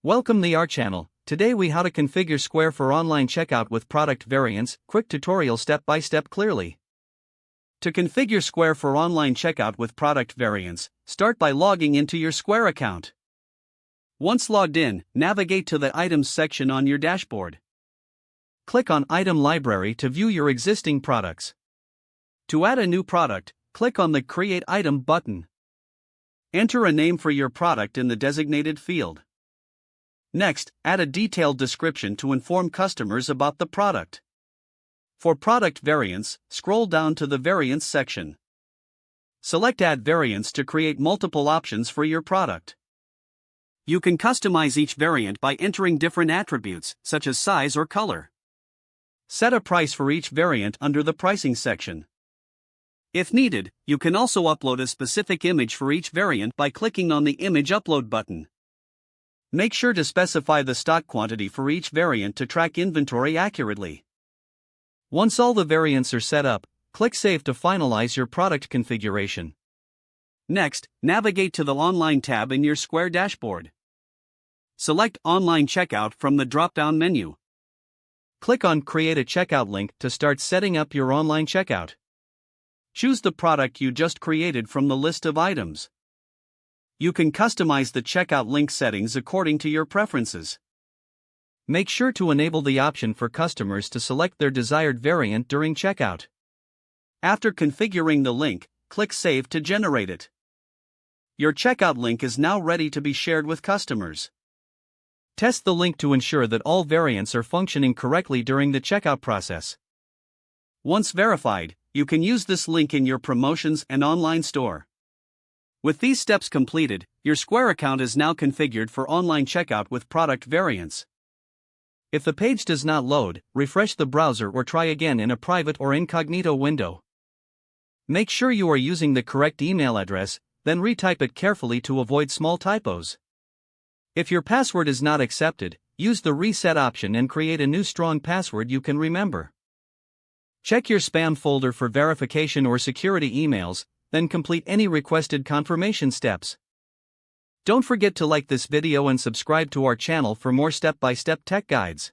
Welcome to our channel. Today we how to configure Square for online checkout with product variants. Quick tutorial step by step clearly. To configure Square for online checkout with product variants, start by logging into your Square account. Once logged in, navigate to the Items section on your dashboard. Click on Item Library to view your existing products. To add a new product, click on the Create Item button. Enter a name for your product in the designated field. Next, add a detailed description to inform customers about the product. For product variants, scroll down to the Variants section. Select Add Variants to create multiple options for your product. You can customize each variant by entering different attributes, such as size or color. Set a price for each variant under the Pricing section. If needed, you can also upload a specific image for each variant by clicking on the Image Upload button. Make sure to specify the stock quantity for each variant to track inventory accurately. Once all the variants are set up, click Save to finalize your product configuration. Next, navigate to the Online tab in your Square dashboard. Select Online Checkout from the drop-down menu. Click on Create a Checkout link to start setting up your online checkout. Choose the product you just created from the list of items. You can customize the checkout link settings according to your preferences. Make sure to enable the option for customers to select their desired variant during checkout. After configuring the link, click Save to generate it. Your checkout link is now ready to be shared with customers. Test the link to ensure that all variants are functioning correctly during the checkout process. Once verified, you can use this link in your promotions and online store. With these steps completed, your Square account is now configured for online checkout with product variants. If the page does not load, refresh the browser or try again in a private or incognito window. Make sure you are using the correct email address, then retype it carefully to avoid small typos. If your password is not accepted, use the reset option and create a new strong password you can remember. Check your spam folder for verification or security emails, then complete any requested confirmation steps. Don't forget to like this video and subscribe to our channel for more step-by-step tech guides.